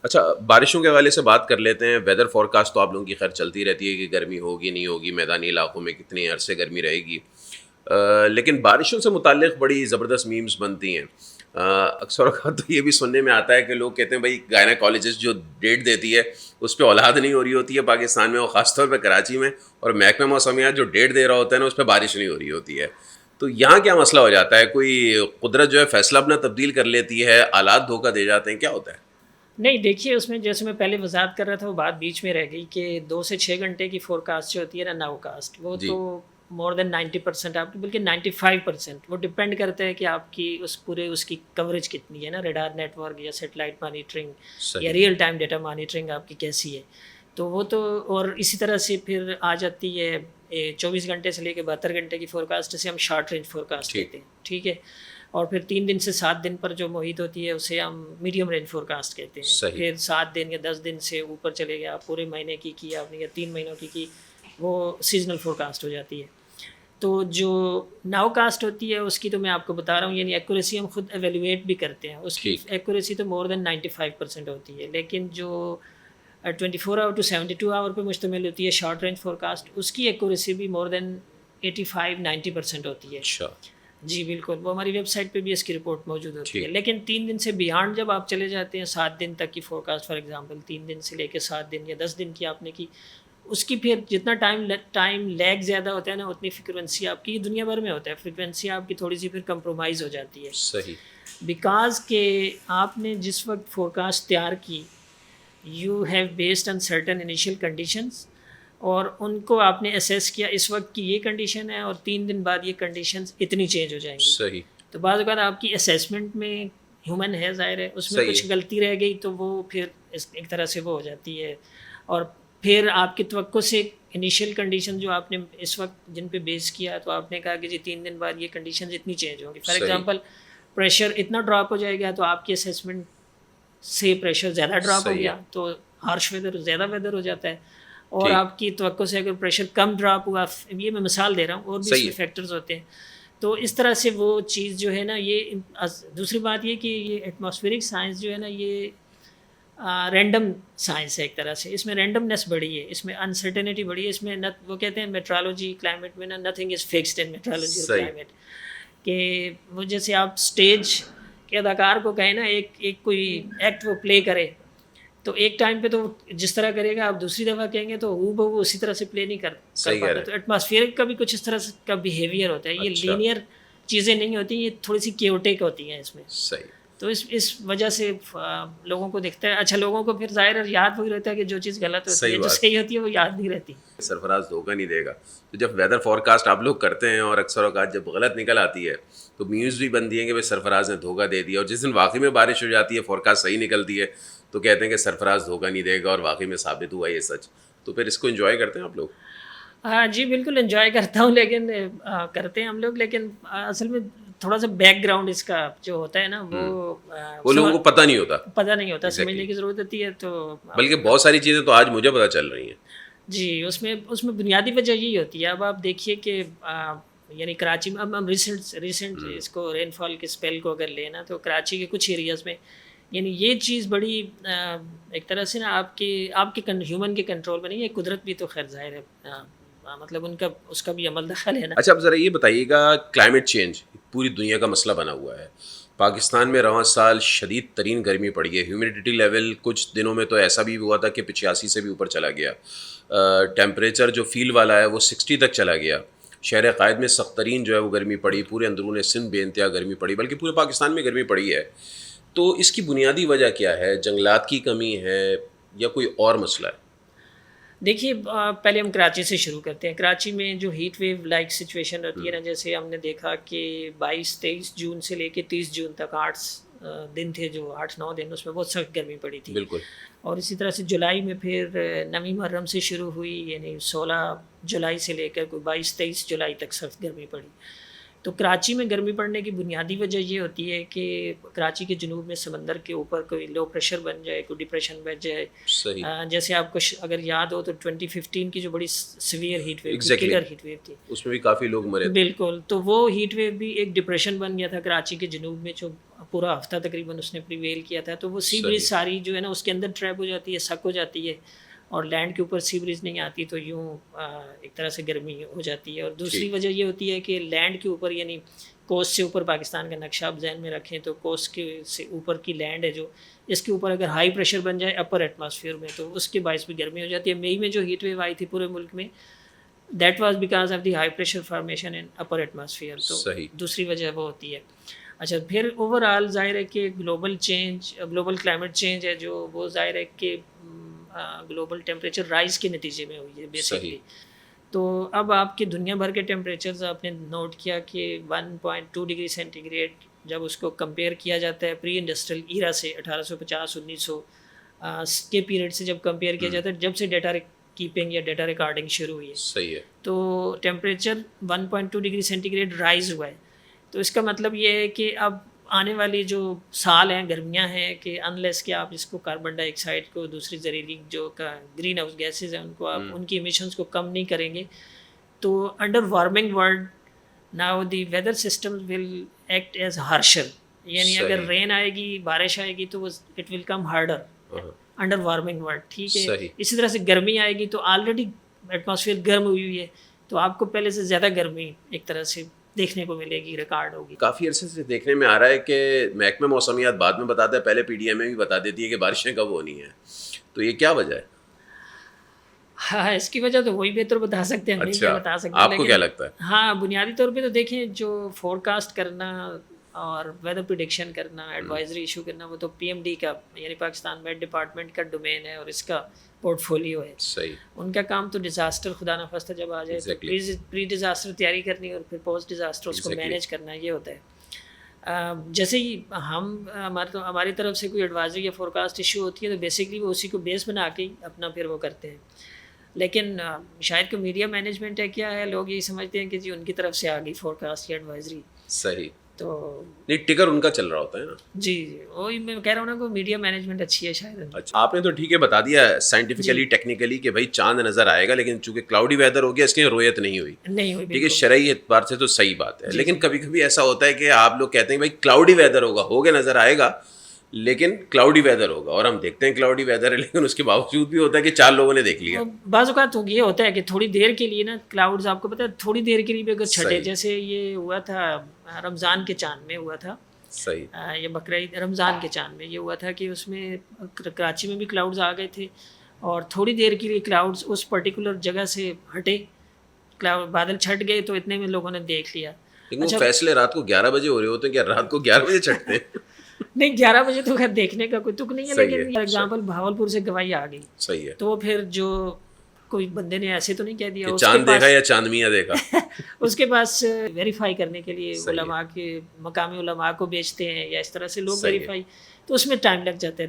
اچھا، بارشوں کے حوالے سے بات کر لیتے ہیں. ویدر فور کاسٹ تو آپ لوگوں کی خیر چلتی رہتی ہے کہ گرمی ہوگی نہیں ہوگی، میدانی علاقوں میں کتنے عرصے گرمی رہے گی. لیکن بارشوں سے متعلق بڑی زبردست میمز بنتی ہیں. اکثر اوقات تو یہ بھی سننے میں آتا ہے کہ لوگ کہتے ہیں بھائی گائناکالوجسٹ جو ڈیٹ دیتی ہے اس پہ اولاد نہیں ہو رہی ہوتی ہے پاکستان میں، اور خاص طور پہ کراچی میں، اور محکمہ موسمیات جو ڈیٹ دے رہا ہوتا ہے نا اس پہ بارش نہیں ہو رہی ہوتی ہے. تو یہاں کیا مسئلہ ہو جاتا ہے؟ کوئی قدرت جو ہے فیصلہ اپنا تبدیل کر لیتی ہے، آلات دھوکہ دے جاتے ہیں، کیا ہوتا ہے؟ نہیں دیکھیے، اس میں جیسے میں پہلے وضاحت کر رہا تھا وہ بات بیچ میں رہ گئی کہ 2 سے 6 گھنٹے کی فور کاسٹ جو ہوتی ہے نا، ناؤ کاسٹ، وہ تو جی. مور دین 90% آپ کی، بلکہ 95% وہ ڈپینڈ کرتا ہے کہ آپ کی اس کی کوریج کتنی ہے نا، ریڈار نیٹ ورک یا سیٹلائٹ مانیٹرنگ یا صحیح. ریئل ٹائم ڈیٹا مانیٹرنگ آپ کی کیسی ہے. تو وہ تو، اور اسی طرح سے پھر آ جاتی ہے 24 گھنٹے سے لے کے 72 گھنٹے کی فور کاسٹ، جسے ہم شارٹ رینج فور کاسٹ ٹھیک. کہتے ہیں. ٹھیک ہے. اور پھر 3 دن سے 7 دن پر جو محیط ہوتی ہے اسے ہم میڈیم رینج فور کاسٹ کہتے ہیں. صحیح. پھر 7 دن یا 10 دن سے اوپر چلے گیا، پورے مہینے کی آپ نے یا 3 مہینوں کی وہ سیزنل فور کاسٹ ہو جاتی ہے. تو جو ناؤ کاسٹ ہوتی ہے اس کی تو میں آپ کو بتا رہا ہوں، یعنی ایکوریسی ہم خود ایویلویٹ بھی کرتے ہیں، اس کی ٹھیک. ایکوریسی تو مور دین 95% ہوتی ہے. لیکن جو 24 آور ٹو 72 آور پہ مشتمل ہوتی ہے شارٹ رینج فور کاسٹ، اس کی ایکوریسی بھی مور دین 85-90% ہوتی ہے. اچھا. جی بالکل، وہ ہماری ویب سائٹ پہ بھی اس کی رپورٹ موجود ہوتی ہے. ٹھیک. لیکن 3 دن سے بیانڈ جب آپ چلے جاتے ہیں، 7 دن تک کی فور کاسٹ، فار ایگزامپل 3 دن سے لے کے 7 دن یا 10 دن کی آپ نے کی، اس کی پھر جتنا ٹائم لیگ زیادہ ہوتا ہے نا، اتنی فریکوینسی آپ کی دنیا بھر میں ہوتا ہے، فریکوینسی آپ کی تھوڑی سی پھر کمپرومائز ہو جاتی ہے. صحیح. بیکاز کہ آپ نے جس وقت فور کاسٹ تیار کی، you have based on certain initial conditions, اور ان کو آپ نے اسیس کیا اس وقت کی یہ کنڈیشن ہے اور 3 دن بعد یہ کنڈیشنز اتنی چینج ہو جائیں گی. صحیح. تو بعض اوقات آپ کی اسیسمنٹ میں ہیومن ہے، ظاہر ہے، اس میں صحیح کچھ ہے. غلطی رہ گئی تو وہ پھر ایک طرح سے وہ ہو جاتی ہے. اور پھر آپ کی توقع سے انیشیل کنڈیشن جو آپ نے اس وقت جن پہ بیس کیا، تو آپ نے کہا کہ جی 3 دن بعد یہ کنڈیشنز اتنی چینج ہوں گی. فار صحیح. ایگزامپل پریشر اتنا ڈراپ ہو جائے گا تو آپ کی اسیسمنٹ سے پریشر زیادہ ڈراپ ہو صحیح ہے. گیا تو ہارش ویدر زیادہ ویدر ہو جاتا ہے. اور ٹھیک. آپ کی توقع سے اگر پریشر کم ڈراپ ہوا، یہ میں مثال دے رہا ہوں، اور بھی اس صحیح میں ہے. فیکٹرز ہوتے ہیں. تو اس طرح سے وہ چیز جو ہے نا، یہ دوسری بات یہ کہ یہ ایٹماسفیرک سائنس جو ہے نا، یہ رینڈم سائنس ہے ایک طرح سے. اس میں رینڈمنیس بڑی ہے، اس میں انسرٹینٹی بڑی ہے. اس میں وہ کہتے ہیں میٹرالوجی کلائمیٹ میں نا، نتھنگ از فکسڈ ان میٹرالوجی اور صحیح. کلائمیٹ. کہ وہ جیسے آپ اسٹیج کے اداکار کو کہیں نا، ایک کوئی ایکٹ وہ پلے کرے، تو ایک ٹائم پہ تو جس طرح کرے گا، آپ دوسری دفعہ کہیں گے تو وہ اسی طرح سے پلے نہیں کر صحیح کہہ پاتا. رہے تو ہیں. ایٹماسفیئر کا بھی کچھ اس طرح کا بیہیویئر ہوتا ہے. یہ اچھا. لینئر چیزیں نہیں ہوتی، یہ تھوڑی سی کیوٹک ہوتی ہیں اس میں. صحیح. تو اس وجہ سے لوگوں کو دکھتا ہے. اچھا، لوگوں کو پھر ظاہر یاد وہی رہتا ہے کہ جو چیز غلط ہوتی ہے، صحیح جو بات. صحیح ہوتی ہے وہ یاد نہیں رہتی. سرفراز دھوکہ نہیں دے گا. تو جب ویدر فور کاسٹ آپ لوگ کرتے ہیں اور اکثر اوقات جب غلط نکل آتی ہے تو نیوز بھی بنتی ہے کہ بھائی سرفراز نے دھوکہ دے دیا، اور جس دن واقعی میں بارش ہو جاتی ہے، فور کاسٹ صحیح نکلتی ہے، تو کہتے ہیں کہ سرفراز دھوکہ نہیں دے گا، اور واقعی میں ثابت ہوا یہ سچ. تو پھر اس کو انجوائے کرتے ہیں آپ لوگ؟ ہاں جی بالکل انجوائے کرتا ہوں، لیکن کرتے ہیں ہم لوگ، لیکن اصل میں تھوڑا سا بیک گراؤنڈ اس کا جو ہوتا ہے نا، وہ لوگوں کو پتہ نہیں ہوتا. پتہ نہیں ہوتا، ایگزیکٹلی. سمجھنے کی ضرورت ہوتی ہے. تو بلکہ بہت ساری چیزیں تو آج مجھے پتہ چل رہی ہیں. جی اس میں بنیادی وجہ یہی ہوتی ہے. اب آپ دیکھیے کہ یعنی کراچی میں، اب ہم ریسنٹ اس کو رین فال کے اسپیل کو اگر لینا، تو کراچی کے کچھ ایریاز میں یعنی یہ چیز بڑی ایک طرح سے نا آپ کے ہیومن کے کنٹرول میں نہیں ہے. قدرت بھی تو خیر ظاہر ہے، مطلب اس کا بھی عمل دخل ہے نا. اچھا، اب ذرا یہ بتائیے گا، کلائمیٹ چینج پوری دنیا کا مسئلہ بنا ہوا ہے. پاکستان میں رواں سال شدید ترین گرمی پڑی ہے. ہیومیڈیٹی لیول کچھ دنوں میں تو ایسا بھی ہوا تھا کہ 85 سے بھی اوپر چلا گیا. ٹیمپریچر جو فیل والا ہے وہ 60 تک چلا گیا. شہر قائد میں سخت ترین جو ہے وہ گرمی پڑی. پورے اندرون سندھ بے انتہا گرمی پڑی، بلکہ پورے پاکستان میں گرمی پڑی ہے. تو اس کی بنیادی وجہ کیا ہے؟ جنگلات کی کمی ہے یا کوئی اور مسئلہ ہے؟ دیکھیے پہلے ہم کراچی سے شروع کرتے ہیں. کراچی میں جو ہیٹ ویو لائک سچویشن ہوتی ہے نا، جیسے ہم نے دیکھا کہ 22-23 جون سے لے کے 30 جون تک 8 دن تھے، جو 8-9 دن، اس میں بہت سخت گرمی پڑی تھی. بالکل. اور اسی طرح سے جولائی میں پھر نویں محرم سے شروع ہوئی، یعنی 16 جولائی سے لے کر کوئی 22-23 جولائی تک سخت گرمی پڑی. تو کراچی میں گرمی پڑنے کی بنیادی وجہ یہ ہوتی ہے کہ کراچی کے جنوب میں سمندر کے اوپر کوئی لو پریشر بن جائے، کوئی ڈپریشن بن جائے. صحیح. جیسے آپ کو اگر یاد ہو تو 2015 کی جو بڑی سیویئر ہیٹ ویو تھی، ایگزیکٹلی. کلر ہیٹ ویو تھی، اس میں بھی کافی لوگ مرے تھے. بالکل. تو وہ ہیٹ ویو بھی ایک ڈپریشن بن گیا تھا کراچی کے جنوب میں، جو پورا ہفتہ تقریباً اس نے پریویل کیا تھا. تو وہ سی صحیح. بریز ساری جو ہے نا اس کے اندر ٹریپ ہو جاتی ہے, سک ہو جاتی ہے, اور لینڈ کے اوپر سی بریز نہیں آتی, تو یوں ایک طرح سے گرمی ہو جاتی ہے. اور دوسری ٹھیک. وجہ یہ ہوتی ہے کہ لینڈ کے اوپر یعنی کوسٹ سے اوپر پاکستان کا نقشہ آپ ذہن میں رکھیں تو کوسٹ کے سے اوپر کی لینڈ ہے جو, اس کے اوپر اگر ہائی پریشر بن جائے اپر ایٹماسفیئر میں تو اس کے باعث بھی گرمی ہو جاتی ہے. مئی میں جو ہیٹ ویو آئی تھی پورے ملک میں, that was because of the high pressure formation in upper atmosphere. تو صحیح. دوسری وجہ وہ ہوتی ہے. اچھا, پھر اوور آل ظاہر ہے کہ گلوبل کلائمیٹ چینج ہے جو وہ ظاہر ہے کہ گلوبل ٹیمپریچر رائز کے نتیجے میں ہوئی ہے بیسکلی. تو اب آپ کے دنیا بھر کے ٹیمپریچرز آپ نے نوٹ کیا کہ 1.2 ڈگری سینٹی گریڈ جب اس کو کمپیئر کیا جاتا ہے پری انڈسٹریل ایرا سے 1850-1900 کے پیریڈ سے جب کمپیئر کیا جاتا ہے, جب سے ڈیٹا کیپنگ یا ڈیٹا ریکارڈنگ شروع ہوئی ہے, صحیح ہے, تو temperature 1.2 degree centigrade rise ہوا ہے. تو اس کا مطلب یہ ہے کہ اب آنے والی جو سال ہیں, گرمیاں ہیں, کہ انلیس کہ آپ اس کو کاربن ڈائی آکسائڈ کو, دوسری زہریلی جو گرین ہاؤس گیسز ہیں ان کو آپ ان کی ایمیشنز کو کم نہیں کریں گے, تو under warming world now the weather system will act as harsher. یعنی اگر رین آئے گی, بارش آئے گی تو وہ it will come harder under warming world. ٹھیک ہے, اسی طرح سے گرمی آئے گی تو آلریڈی ایٹماسفیئر گرم ہوئی ہے, تو آپ کو پہلے سے زیادہ گرمی ایک طرح سے دیکھنے کو ملے گی, ریکارڈ ہوگی. کافی عرصے سے دیکھنے میں آ رہا ہے کہ محکمہ موسمیات بعد میں بتاتا ہے, پہلے پی ڈی ایم میں بھی بتا دیتی ہے کہ بارشیں کب ہونی ہیں, تو یہ کیا وجہ ہے؟ ہاں, اس کی وجہ تو وہی بہتر بتا سکتے ہیں, ہم نہیں بتا سکتے. آپ کو کیا لگتا ہے؟ ہاں, بنیادی طور پہ تو دیکھیں جو فور کاسٹ کرنا اور ویدر پریڈکشن کرنا, ایڈوائزری ایشو کرنا, وہ تو پی ایم ڈی کا یعنی پاکستان میٹ ڈپارٹمنٹ کا ڈومین ہے اور اس کا پورٹ فولیو ہے. صحیح. ان کا کام تو ڈیزاسٹر خدا نخواستہ جب آ جائے تو پری ڈیزاسٹر تیاری کرنی اور پھر پوسٹ ڈیزاسٹر اس کو مینیج کرنا, یہ ہوتا ہے. جیسے ہی ہماری طرف سے کوئی ایڈوائزری یا فور کاسٹ ایشو ہوتی ہے تو بیسکلی وہ اسی کو بیس بنا کے ہی اپنا پھر وہ کرتے ہیں. لیکن شاید کہ میڈیا مینجمنٹ ہے کیا ہے, لوگ یہی سمجھتے ہیں کہ جی ان کی طرف سے آ گئی فور کاسٹ یا ایڈوائزری. صحیح. تو نہیں, ٹکر ان کا چل رہا ہوتا ہے نا. جی, وہی میں کہہ رہا ہوں نا کہ میڈیا مینجمنٹ اچھی ہے شاید. اچھا, آپ نے تو ٹھیک ہے بتا دیا سائنٹیفکلی ٹیکنیکلی کہ بھائی چاند نظر آئے گا, لیکن چونکہ کلاؤڈی ویدر ہو گیا اس کی رویت نہیں ہوئی. ٹھیک ہے, شرعی اعتبار سے تو صحیح بات ہے, لیکن کبھی کبھی ایسا ہوتا ہے کہ آپ لوگ کہتے ہیں بھائی کلاؤڈی ویدر ہوگا نظر آئے گا, لیکن کلاؤڈی ویدر ہوگا, اور ہم دیکھتے ہیں کلاؤڈی ویدر ہے, لیکن اس کے باوجود بھی ہوتا ہے کہ 4 لوگوں نے دیکھ لیا. بعض اوقات یہ ہوتا ہے کہ تھوڑی دیر کے لیے نا کلاؤڈز آپ کو پتہ ہے تھوڑی دیر کے لیے بھی اگر چھٹے, جیسے یہ ہوا تھا رمضان کے چاند میں ہوا تھا. صحیح. یہ بقرعید رمضان کے چاند میں یہ ہوا تھا کہ اس میں کراچی میں بھی کلاؤڈز آ گئے تھے, اور تھوڑی دیر کے لیے کلاؤڈز اس پرٹیکولر جگہ سے ہٹے, بادل چھٹ گئے تو اتنے میں لوگوں نے دیکھ لیا. لیکن وہ فیصلے رات کو 11 بجے ہو رہے ہوتے ہیں, کیا رات کو 11 بجے چھٹتے ہیں؟ نہیں, 11 بجے تو خیر دیکھنے کا کوئی تک نہیں ہے, لیکن فار ایگزامپل بھاولپور سے گواہی آ گئی. صحیح ہے. تو پھر جو کوئی بندے نے ایسے تو نہیں کہہ دیا چاند دیکھا یا چاند میاں دیکھا, اس کے پاس ویریفائی کرنے کے لیے علماء کے مقامی علماء کو بیچتے ہیں یا اس طرح سے لوگ ویریفائی, تو اس میں ٹائم لگ جاتا ہے.